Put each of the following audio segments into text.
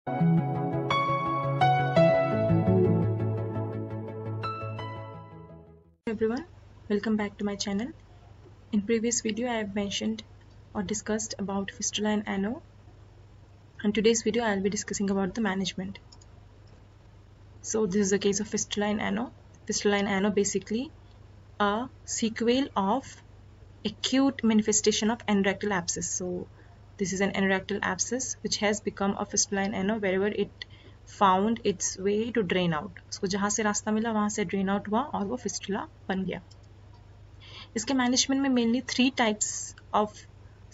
Everyone, welcome back to my channel. In previous video I have mentioned or discussed about fistula and ano. In today's video I will be discussing about the management. So this is the case of fistula and ano. Fistula and ano basically a sequel of acute manifestation of anorectal abscess. So this is an anorectal abscess which has become a fistula and ano wherever it found its way to drain out. उसको जहाँ से रास्ता मिला वहाँ से drain out हुआ और वो fistula बन गया. इसके मैनेजमेंट में मेनली 3 टाइप्स ऑफ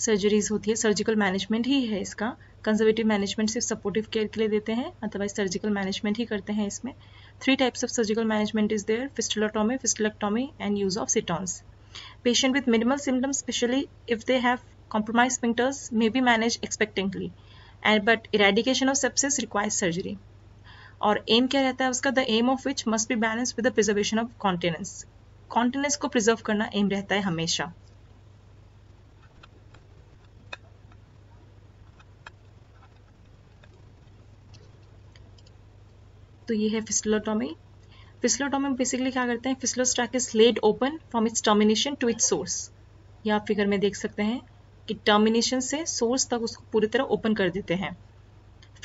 सर्जरीज होती है. सर्जिकल मैनेजमेंट ही है इसका. कंजर्वेटिव मैनेजमेंट सिर्फ सपोर्टिव केयर के लिए देते हैं, अदरवाइज सर्जिकल मैनेजमेंट ही करते हैं इसमें. 3 types of surgical management is there: fistulotomy, fistulectomy and use of setons. Patient with minimal symptoms, especially if they have compromised sphincters, may be managed expectantly, but eradication of sepsis requires surgery. और aim क्या रहता है उसका? The aim of which must be balance with the preservation of continence. Continence को preserve करना aim रहता है हमेशा. तो ये है फिस्टुलाटोमी. फिस्टुलाटोमी में बेसिकली क्या करते हैं? Fistulous tract is laid open from its termination to its source. ये आप फिगर में देख सकते हैं कि टर्मिनेशन से सोर्स तक उसको पूरी तरह ओपन कर देते हैं.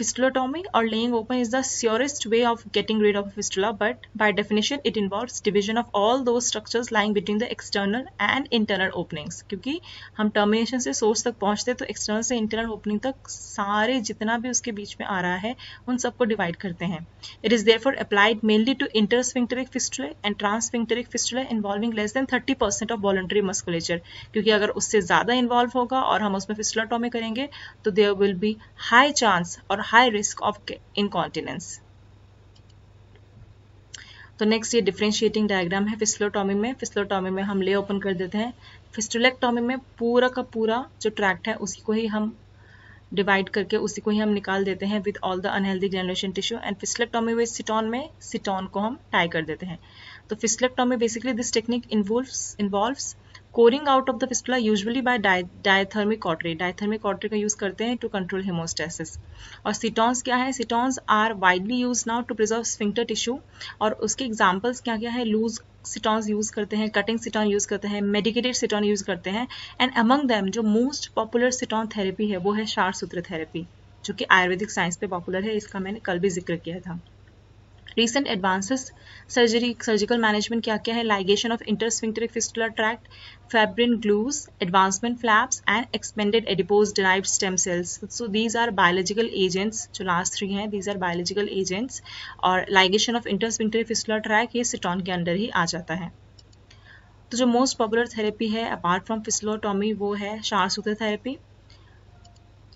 Fistulotomy or laying open is the surest way of getting rid of a fistula, but by definition it involves division of all those structures lying between the external and internal openings. क्योंकि हम termination से source तक पहुंचते तो external से internal opening तक सारे जितना भी उसके बीच में आ रहा है उन सबको डिवाइड करते हैं. It is therefore applied mainly to intersphincteric fistulae and transsphincteric fistulae involving less than 30% of voluntary musculature. क्योंकि अगर उससे ज़्यादा इन्वॉल्व होगा और हम उसमें फिस्टुलाटोमी करेंगे तो there will be high chance और हाई रिस्क ऑफ इनकॉन्टिनेंस. तो नेक्स्ट ये डिफरेंशिएटिंग डायग्राम है फिस्टुलाटोमी में. फिस्टुलाटोमी में हम ले ओपन कर देते हैं. फिस्टुलेक्टोमी में पूरा का पूरा जो ट्रैक्ट है उसी को ही हम डिवाइड करके उसी को ही हम निकाल देते हैं with all the unhealthy granulation tissue. And fistulectomy with seton में सिटॉन को हम टाई कर देते हैं. तो fistulectomy basically this technique involves coring out of the fistula usually by diathermic cautery. Diathermic cautery का यूज करते हैं टू कंट्रोल हेमोस्टेसिस. और सिटॉन्स क्या है? Setons are widely use now to preserve sphincter tissue. और उसके एग्जांपल्स क्या क्या है? लूज सिटॉन्स यूज करते हैं, कटिंग सिटॉन यूज करते हैं, मेडिकेटेड सिटॉन यूज करते हैं. एंड अमंग देम जो मोस्ट पॉपुलर सिटॉन थेरेपी है वो है क्षार सूत्र थेरेपी, जो कि आयुर्वेदिक साइंस पे पॉपुलर है. इसका मैंने कल भी जिक्र किया था. Recent advances surgical management क्या क्या है? Ligation of intersphincteric fistular tract, fibrin glues, advancement flaps and expanded adipose derived stem cells. So these are biological agents. जो last 3 हैं these are biological agents. और ligation of intersphincteric fistular tract ये सिटॉन के under ही आ जाता है. तो जो most popular therapy है अपार्ट फ्रॉम फिस्टुलोटोमी वो है क्षार सूत्र थेरेपी.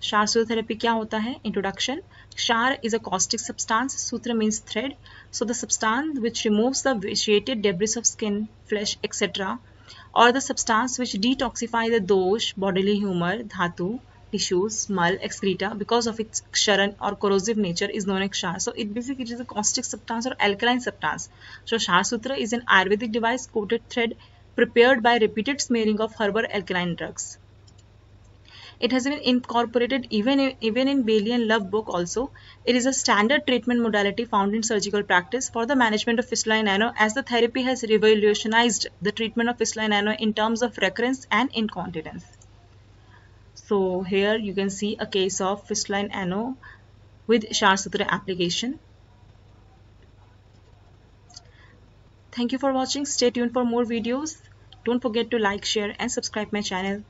क्षार सूत्र थेरेपी क्या होता है? इंट्रोडक्शन. क्षार is a caustic substance. Sutra means thread. So the substance which removes the vitiated debris of skin, flesh, etc. or the substance which detoxify the dosh, bodily humor, dhatu, tissues, smell, excreta because of its ksharan or corrosive nature is known as क्षार. So it basically is a caustic substance or alkaline substance. So क्षार सूत्र is an Ayurvedic device coated thread prepared by repeated smearing of herbal alkaline drugs. It has been incorporated even in Bailey and Love book also. It is a standard treatment modality found in surgical practice for the management of fistula and ano, as the therapy has revolutionized the treatment of fistula and ano in terms of recurrence and incontinence. So here you can see a case of fistula and ano with क्षार सूत्र application. Thank you for watching. Stay tuned for more videos. Don't forget to like, share and subscribe my channel.